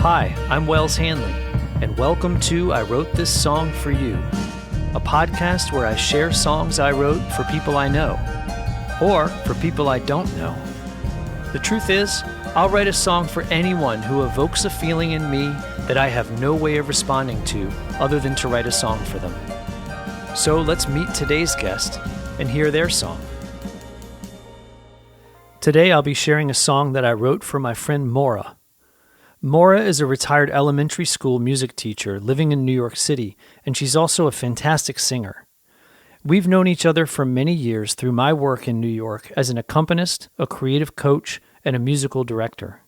Hi, I'm Wells Hanley, and welcome to I Wrote This Song For You, a podcast where I share songs I wrote for people I know, or for people I don't know. The truth is, I'll write a song for anyone who evokes a feeling in me that I have no way of responding to other than to write a song for them. So let's meet today's guest and hear their song. Today I'll be sharing a song that I wrote for my friend Moira. Moira is a retired elementary school music teacher living in New York City, and she's also a fantastic singer. We've known each other for many years through my work in New York as an accompanist, a creative coach, and a musical director.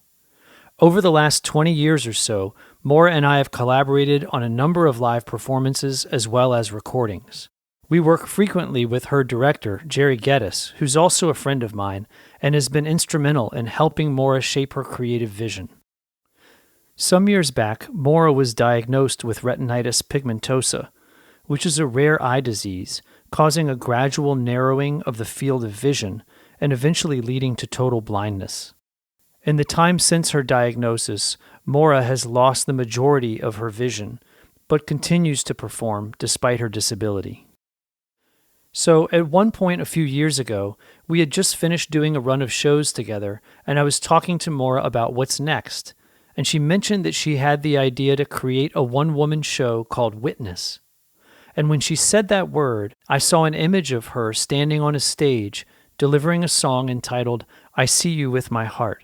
Over the last 20 years or so, Moira and I have collaborated on a number of live performances as well as recordings. We work frequently with her director, Jerry Geddes, who's also a friend of mine, and has been instrumental in helping Moira shape her creative vision. Some years back, Moira was diagnosed with retinitis pigmentosa, which is a rare eye disease, causing a gradual narrowing of the field of vision and eventually leading to total blindness. In the time since her diagnosis, Moira has lost the majority of her vision, but continues to perform despite her disability. So, at one point a few years ago, we had just finished doing a run of shows together, and I was talking to Moira about what's next, and she mentioned that she had the idea to create a one-woman show called Witness. And when she said that word, I saw an image of her standing on a stage delivering a song entitled I See You With My Heart.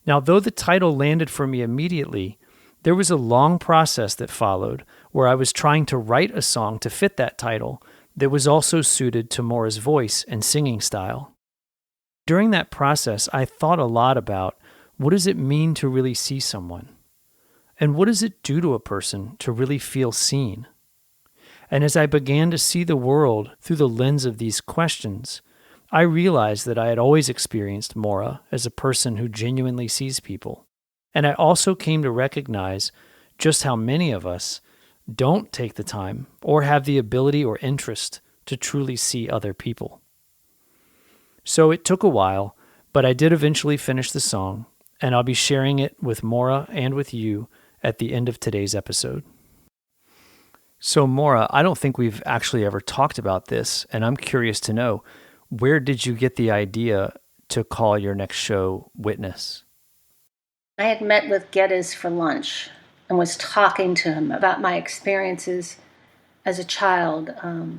Now, though the title landed for me immediately, there was a long process that followed where I was trying to write a song to fit that title that was also suited to Moira's voice and singing style. During that process, I thought a lot about what does it mean to really see someone? And what does it do to a person to really feel seen? And as I began to see the world through the lens of these questions, I realized that I had always experienced Moira as a person who genuinely sees people. And I also came to recognize just how many of us don't take the time or have the ability or interest to truly see other people. So it took a while, but I did eventually finish the song, and I'll be sharing it with Moira and with you at the end of today's episode. So Moira, I don't think we've actually ever talked about this, and I'm curious to know, where did you get the idea to call your next show Witness? I had met with Geddes for lunch and was talking to him about my experiences as a child,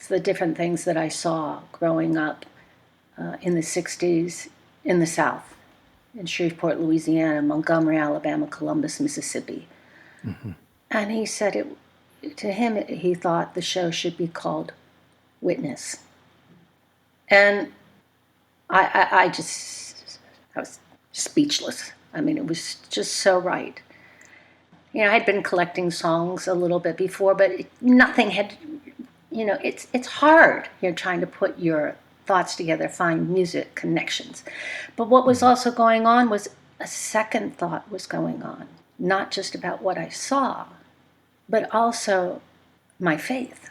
the different things that I saw growing up in the 60s in the South. In Shreveport, Louisiana, Montgomery, Alabama, Columbus, Mississippi. Mm-hmm. And he said to him, he thought the show should be called Witness. And I was speechless. I mean, it was just so right. You know, I'd been collecting songs a little bit before, but nothing had, it's hard. You're trying to put your thoughts together, find music connections. But what was also going on was a second thought was going on, not just about what I saw, but also my faith.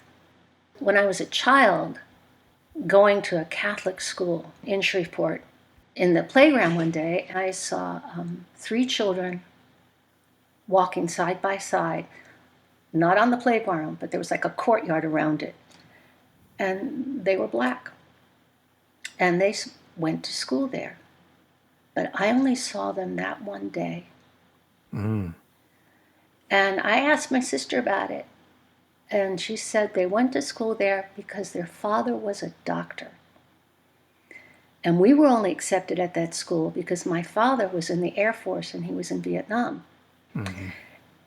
When I was a child, going to a Catholic school in Shreveport, in the playground one day, I saw 3 children walking side by side, not on the playground, but there was like a courtyard around it, and they were black. And they went to school there. But I only saw them that one day. Mm. And I asked my sister about it. And she said they went to school there because their father was a doctor. And we were only accepted at that school because my father was in the Air Force and he was in Vietnam. Mm-hmm.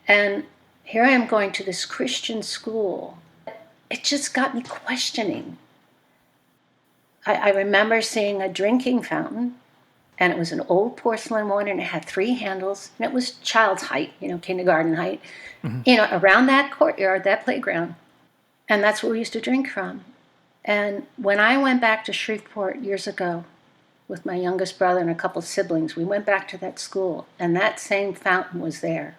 And here I am going to this Christian school. It just got me questioning. I remember seeing a drinking fountain, and it was an old porcelain one, and it had 3 handles, and it was child's height, kindergarten height, around that courtyard, that playground. And that's where we used to drink from. And when I went back to Shreveport years ago with my youngest brother and a couple of siblings, we went back to that school, and that same fountain was there.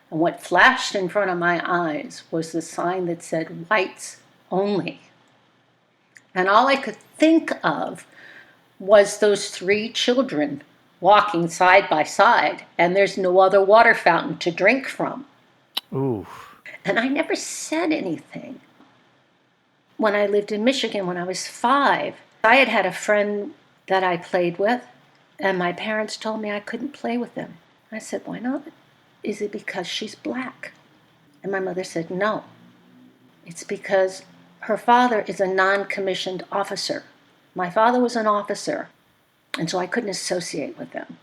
And what flashed in front of my eyes was the sign that said, whites only. And all I could think of was those 3 children walking side by side, and there's no other water fountain to drink from. Ooh. And I never said anything. When I lived in Michigan when I was 5, I had a friend that I played with, and my parents told me I couldn't play with them. I said, why not? Is it because she's black? And my mother said, no. It's because her father is a non-commissioned officer. My father was an officer, and so I couldn't associate with them.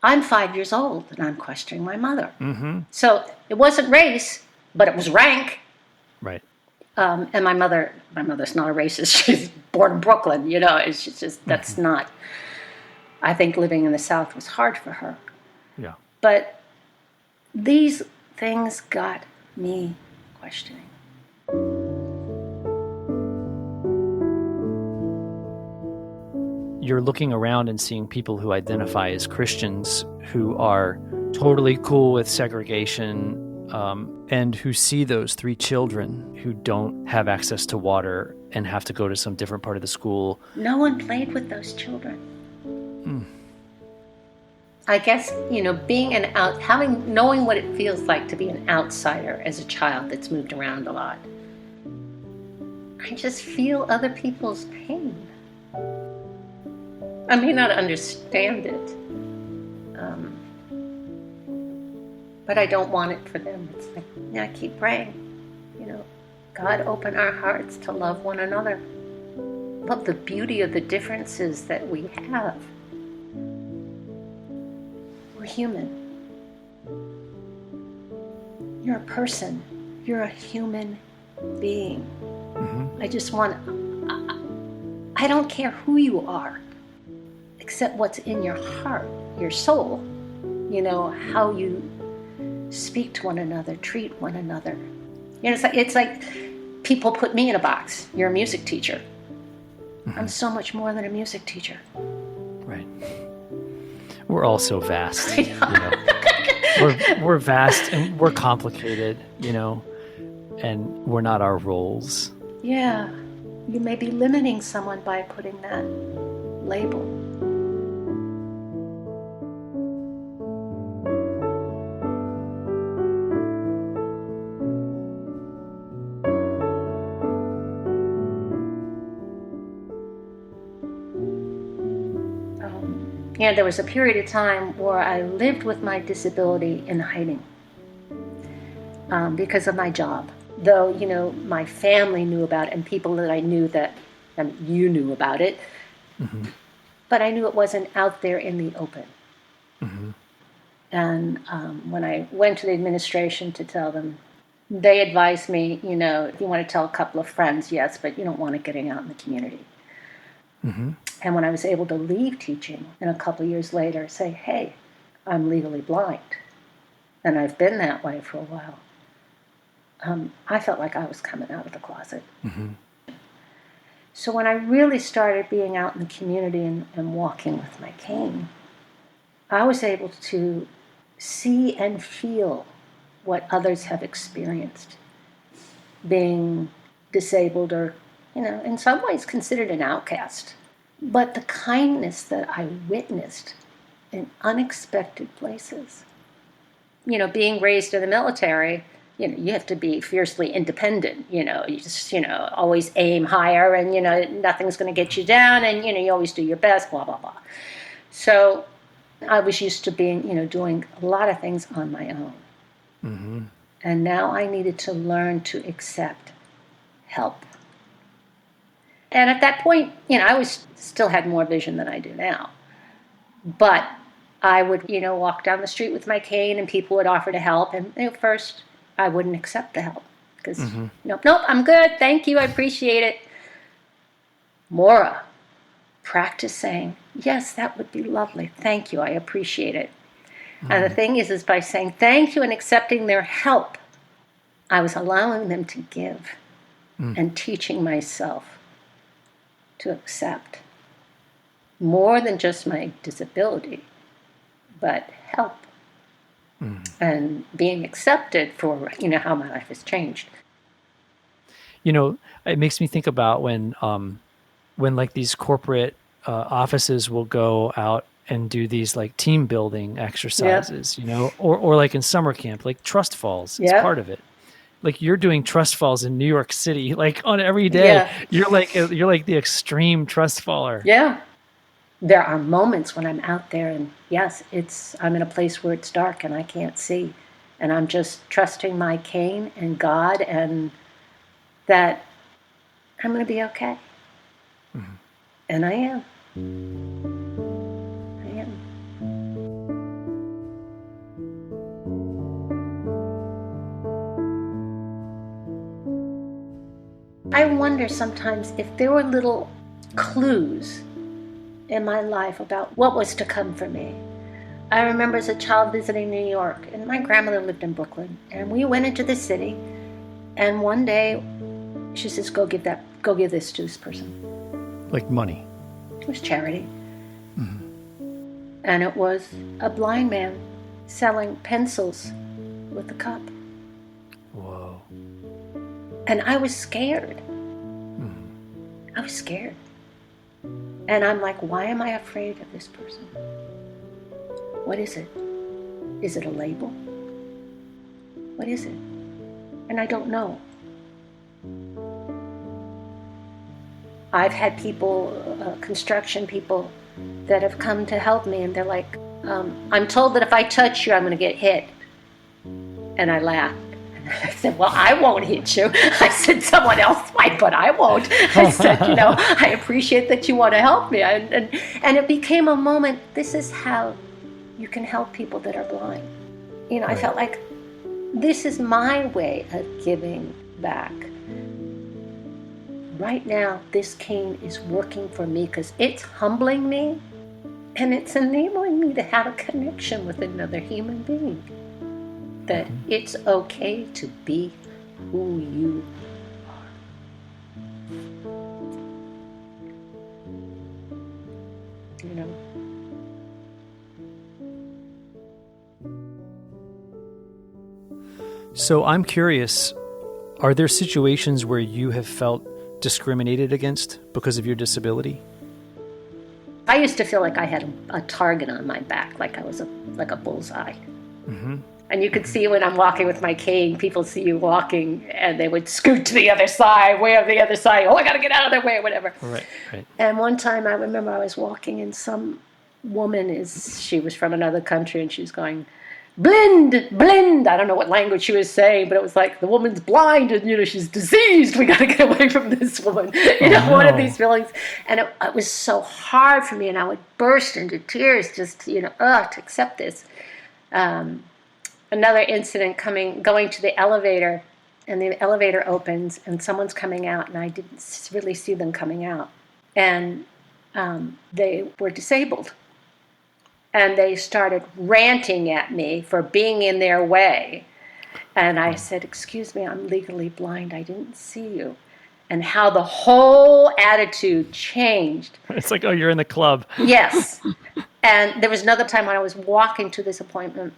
I'm 5 years old, and I'm questioning my mother. Mm-hmm. So it wasn't race, but it was rank. Right. And my mother's not a racist. She's born in Brooklyn, it's just, that's not, I think living in the South was hard for her. Yeah. But these things got me questioning. You're looking around and seeing people who identify as Christians who are totally cool with segregation, and who see those 3 children who don't have access to water and have to go to some different part of the school. No one played with those children. I guess, knowing what it feels like to be an outsider as a child that's moved around a lot. I just feel other people's pain. I may not understand it, but I don't want it for them. It's like, I keep praying, God, open our hearts to love one another. Love the beauty of the differences that we have. We're human. You're a person. You're a human being. Mm-hmm. I don't care who you are, except what's in your heart, your soul, how you speak to one another, treat one another. It's like people put me in a box. You're a music teacher. Mm-hmm. I'm so much more than a music teacher. Right. We're all so vast. We're vast and we're complicated, and we're not our roles. Yeah. You may be limiting someone by putting that label. There was a period of time where I lived with my disability in hiding because of my job. Though, my family knew about it and people that I knew you knew about it. Mm-hmm. But I knew it wasn't out there in the open. Mm-hmm. And when I went to the administration to tell them, they advised me, if you want to tell a couple of friends, yes, but you don't want it getting out in the community. Mm-hmm. And when I was able to leave teaching and a couple of years later say, hey, I'm legally blind, and I've been that way for a while, I felt like I was coming out of the closet. Mm-hmm. So when I really started being out in the community and walking with my cane, I was able to see and feel what others have experienced, being disabled or, in some ways considered an outcast. But the kindness that I witnessed in unexpected places, being raised in the military, you have to be fiercely independent, you just, always aim higher and, nothing's going to get you down and, you always do your best, blah, blah, blah. So I was used to being, doing a lot of things on my own. Mm-hmm. And now I needed to learn to accept help. And at that point, I still had more vision than I do now. But I would, walk down the street with my cane and people would offer to help. And at first, I wouldn't accept the help. Because, mm-hmm. nope, I'm good. Thank you. I appreciate it. Moira, practice saying, yes, that would be lovely. Thank you. I appreciate it. Mm-hmm. And the thing is by saying thank you and accepting their help, I was allowing them to give and teaching myself to accept more than just my disability, but help and being accepted for, how my life has changed. It makes me think about when like these corporate offices will go out and do these like team building exercises, or like in summer camp, like trust falls is part of it. Like you're doing trust falls in New York City, like on every day. Yeah. You're like the extreme trust faller. Yeah. There are moments when I'm out there and yes, I'm in a place where it's dark and I can't see. And I'm just trusting my cane and God and that I'm going to be okay. Mm-hmm. And I am. I am. I wonder sometimes if there were little clues in my life about what was to come for me. I remember as a child visiting New York, and my grandmother lived in Brooklyn, and we went into the city, and one day she says, go give this to this person. Like money? It was charity. Mm-hmm. And it was a blind man selling pencils with a cup. Whoa. And I was scared. Mm-hmm. I was scared. And I'm like, why am I afraid of this person? What is it? Is it a label? What is it? And I don't know. I've had people, construction people, that have come to help me, and they're like, I'm told that if I touch you, I'm going to get hit. And I laughed. I said, well, I won't hit you. I said, someone else might, but I won't. I said, I appreciate that you want to help me. And it became a moment, this is how you can help people that are blind. Right. I felt like this is my way of giving back. Right now, this cane is working for me because it's humbling me and it's enabling me to have a connection with another human being. That it's okay to be who you are. So I'm curious, are there situations where you have felt discriminated against because of your disability? I used to feel like I had a target on my back, like I was like a bullseye. Mm-hmm. And you could see when I'm walking with my cane, people see you walking and they would scoot to the other side, way over the other side. Oh, I got to get out of their way, or whatever. Right. And one time I remember I was walking and some woman she was from another country and she was going, blind, blind. I don't know what language she was saying, but it was like the woman's blind and, she's diseased. We got to get away from this woman. One of these feelings. And it was so hard for me and I would burst into tears just, to accept this. Another incident going to the elevator, and the elevator opens and someone's coming out and I didn't really see them coming out. And they were disabled. And they started ranting at me for being in their way. And I said, excuse me, I'm legally blind. I didn't see you. And how the whole attitude changed. It's like, oh, you're in the club. Yes. And there was another time when I was walking to this appointment.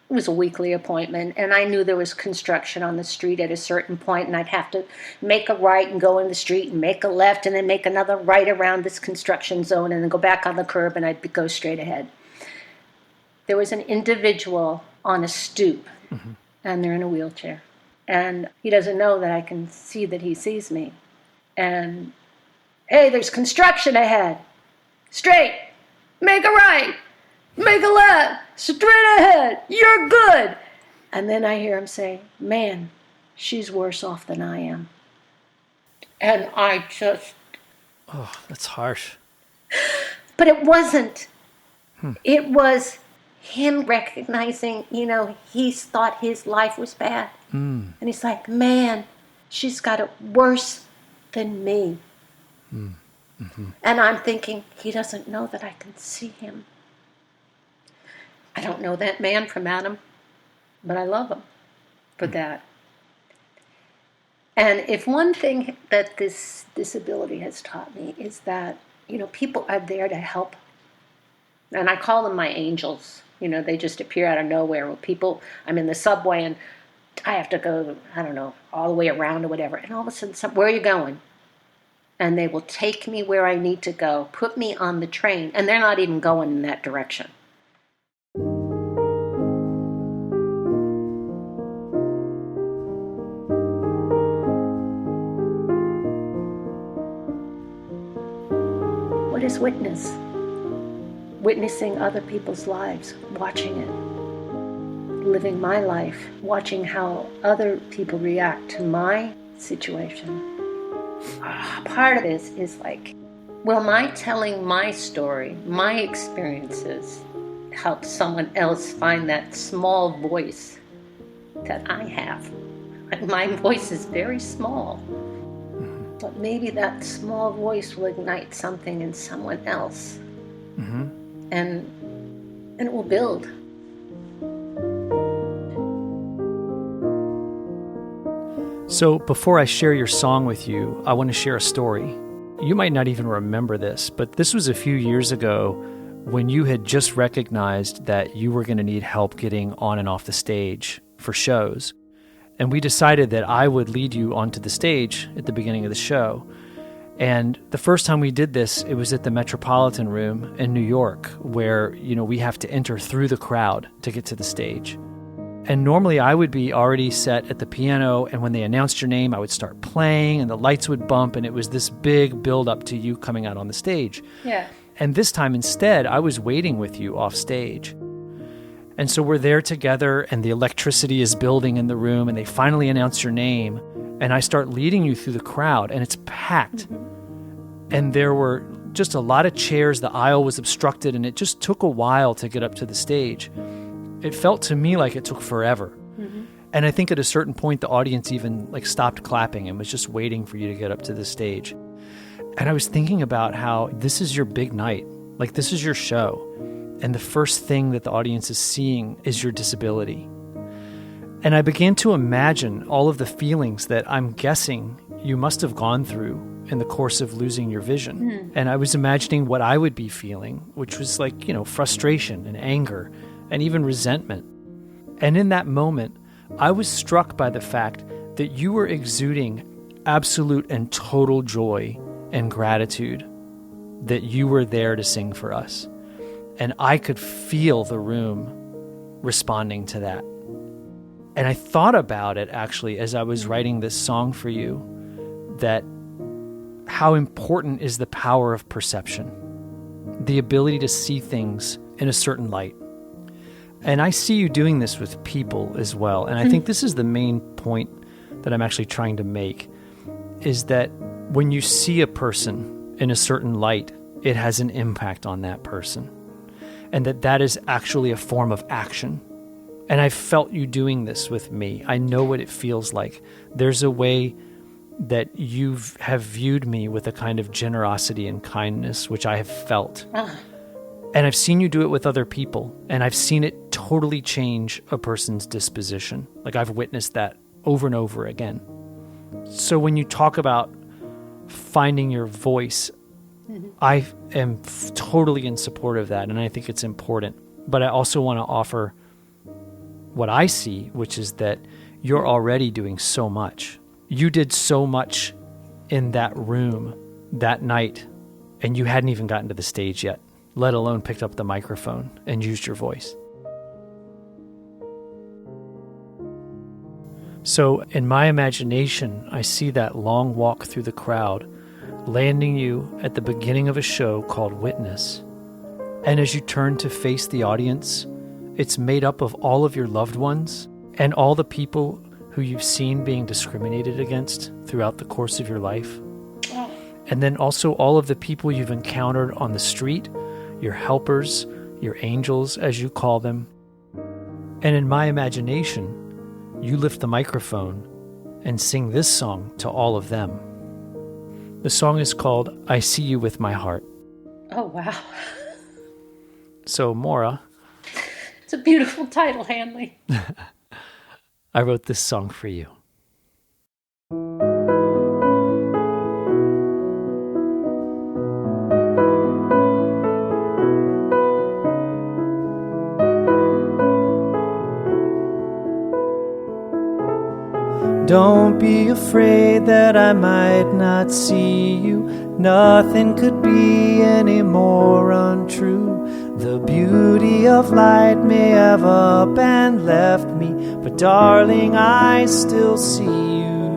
It was a weekly appointment, and I knew there was construction on the street at a certain point, and I'd have to make a right and go in the street and make a left and then make another right around this construction zone and then go back on the curb, and I'd go straight ahead. There was an individual on a stoop, mm-hmm. and they're in a wheelchair. And he doesn't know that I can see that he sees me. And, hey, there's construction ahead. Straight. Make a right. Make a left. Straight ahead. You're good. And then I hear him say, man, she's worse off than I am. And I just... Oh, that's harsh. But it wasn't. It was him recognizing, he thought his life was bad. And he's like, man, she's got it worse than me. Mm-hmm. And I'm thinking, he doesn't know that I can see him. I don't know that man from Adam, but I love him for that. And if one thing that this disability has taught me is that, people are there to help. And I call them my angels. They just appear out of nowhere. I'm in the subway and I have to go, I don't know, all the way around or whatever. And all of a sudden, where are you going? and they will take me where I need to go, put me on the train, and they're not even going in that direction. What is witness? Witnessing other people's lives, watching it, living my life, watching how other people react to my situation. Part of this is like, will my telling my story, my experiences, help someone else find that small voice that I have? My voice is very small. But maybe that small voice will ignite something in someone else. Mm-hmm. And it will build. So before I share your song with you, I want to share a story. You might not even remember this, but this was a few years ago when you had just recognized that you were going to need help getting on and off the stage for shows. And we decided that I would lead you onto the stage at the beginning of the show. And the first time we did this, it was at the Metropolitan Room in New York, where, we have to enter through the crowd to get to the stage. And normally I would be already set at the piano, and when they announced your name, I would start playing, and the lights would bump, and it was this big build-up to you coming out on the stage. Yeah. And this time, instead, I was waiting with you off stage. And so we're there together, and the electricity is building in the room, and they finally announce your name, and I start leading you through the crowd, and it's packed. Mm-hmm. And there were just a lot of chairs, the aisle was obstructed, and it just took a while to get up to the stage. It felt to me like it took forever. Mm-hmm. And I think at a certain point, the audience even stopped clapping and was just waiting for you to get up to the stage. And I was thinking about how this is your big night. This is your show. And the first thing that the audience is seeing is your disability. And I began to imagine all of the feelings that I'm guessing you must have gone through in the course of losing your vision. Mm. And I was imagining what I would be feeling, which was frustration and anger and even resentment. And in that moment, I was struck by the fact that you were exuding absolute and total joy and gratitude that you were there to sing for us. And I could feel the room responding to that. And I thought about it, actually, as I was writing this song for you, that how important is the power of perception, the ability to see things in a certain light. And I see you doing this with people as well. And I think this is the main point that I'm actually trying to make, is that when you see a person in a certain light, it has an impact on that person. And that is actually a form of action. And I felt you doing this with me. I know what it feels like. There's a way that you have viewed me with a kind of generosity and kindness, which I have felt. And I've seen you do it with other people, and I've seen it totally change a person's disposition. I've witnessed that over and over again. So when you talk about finding your voice, I am totally in support of that, and I think it's important. But I also want to offer what I see, which is that you're already doing so much. You did so much in that room that night, and you hadn't even gotten to the stage yet, let alone picked up the microphone and used your voice. So in my imagination, I see that long walk through the crowd, landing you at the beginning of a show called Witness. And as you turn to face the audience, it's made up of all of your loved ones and all the people who you've seen being discriminated against throughout the course of your life. And then also all of the people you've encountered on the street, your helpers, your angels, as you call them. And in my imagination, you lift the microphone and sing this song to all of them. The song is called I See You With My Heart. Oh, wow. So, Moira. It's a beautiful title, Hanley. I wrote this song for you. don't be afraid that I might not see you. Nothing could be any more untrue. The beauty of light may have up and left me, but darling, I still see you.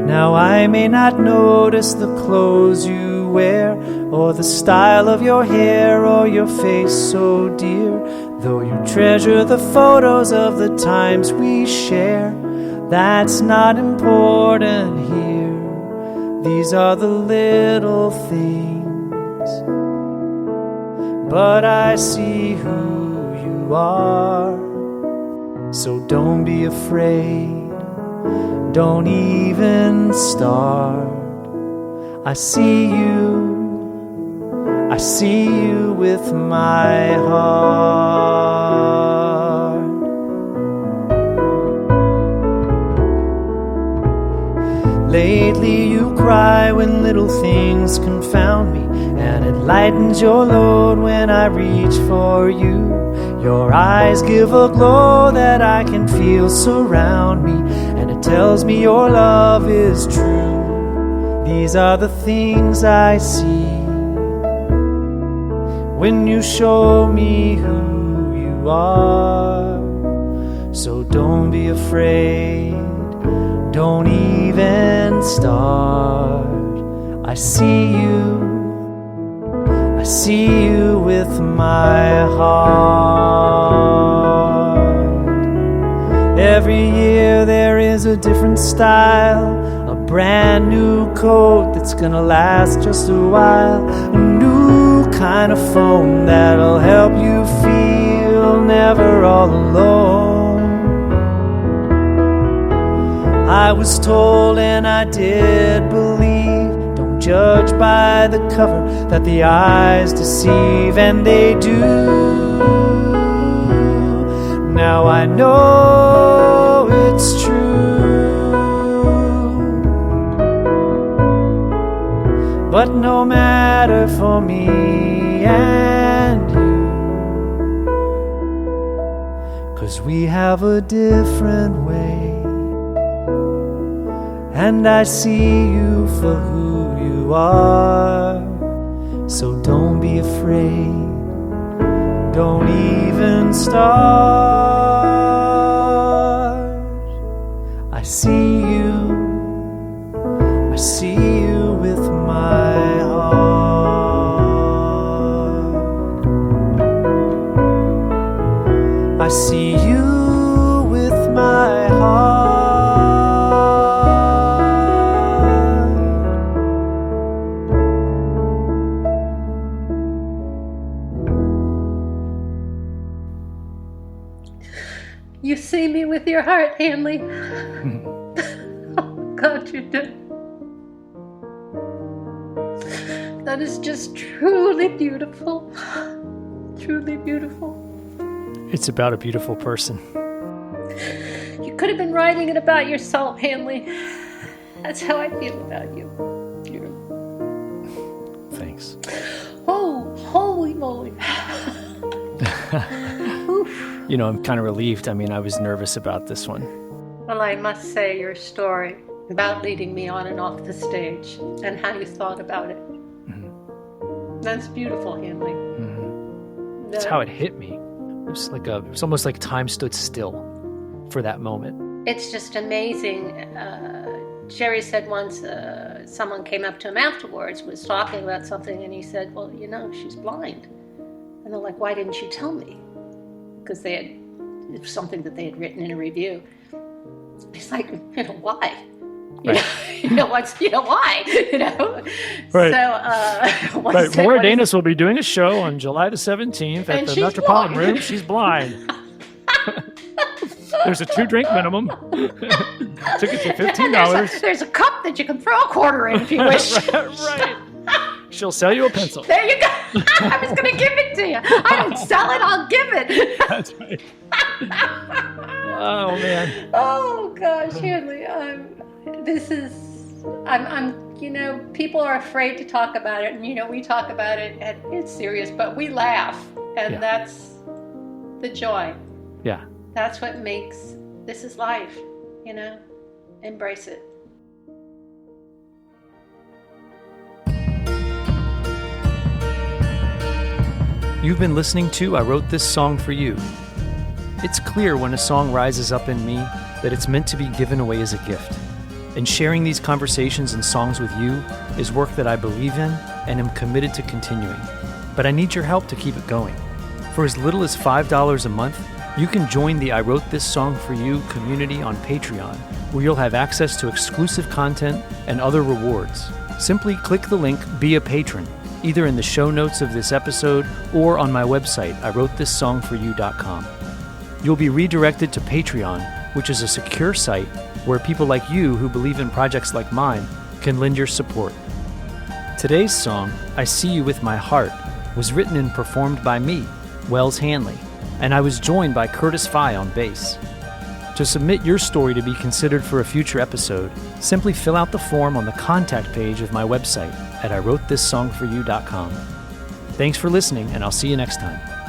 Now I may not notice the clothes you wear, or the style of your hair, or your face so dear, though you treasure the photos of the times we share. That's not important here. These are the little things, but I see who you are. So don't be afraid, don't even start. I see you with my heart. Lately you cry when little things confound me, and it lightens your load when I reach for you. Your eyes give a glow that I can feel surround me, and it tells me your love is true. These are the things I see when you show me who you are. So don't be afraid, don't even start. I see you with my heart. Every year there is a different style, a brand new coat that's gonna last just a while, a new kind of phone that'll help you feel never all alone. I was told and I did believe, don't judge by the cover, that the eyes deceive, and they do. Now I know it's true, but no matter for me and you, 'cause we have a different way. And I see you for who you are. So don't be afraid, don't even start. I see you with my heart. I see you with my heart. You see me with your heart, Hanley. Oh, God, you do. That is just truly beautiful. Truly beautiful. It's about a beautiful person. You could have been writing it about yourself, Hanley. That's how I feel about you. Thanks. Oh, holy moly. You know, I'm kind of relieved. I mean, I was nervous about this one. Well, I must say your story about leading me on and off the stage and how you thought about it. Mm-hmm. That's beautiful, Hanley. Mm-hmm. That's how it hit me. It was almost like time stood still for that moment. It's just amazing. Jerry said once someone came up to him afterwards, was talking about something, and he said, well, you know, she's blind. And they're like, why didn't you tell me? Because it was something that they had written in a review. He's like, you know, why? Right. Why? You know? Right. So, right. Moira Danis will be doing a show on July the 17th at the Metropolitan Room. She's blind. There's a 2-drink minimum. Tickets are $15. There's a cup that you can throw a quarter in if you wish. Right. She'll sell you a pencil. There you go. I was going to give it to you. I didn't sell it, I'll give it. That's right. Oh, man. Oh, gosh, Hanley. You know, people are afraid to talk about it. And, you know, we talk about it and it's serious, but we laugh. And that's the joy. Yeah. That's what makes this is life, embrace it. You've been listening to I Wrote This Song For You. It's clear when a song rises up in me that it's meant to be given away as a gift. And sharing these conversations and songs with you is work that I believe in and am committed to continuing. But I need your help to keep it going. For as little as $5 a month, you can join the I Wrote This Song For You community on Patreon, where you'll have access to exclusive content and other rewards. Simply click the link Be a Patron, either in the show notes of this episode or on my website, iwrotethissongforyou.com. You'll be redirected to Patreon, which is a secure site where people like you who believe in projects like mine can lend your support. Today's song, I See You With My Heart, was written and performed by me, Wells Hanley, and I was joined by Curtis Fye on bass. To submit your story to be considered for a future episode, simply fill out the form on the contact page of my website at iwrotethissongforyou.com. Thanks for listening, and I'll see you next time.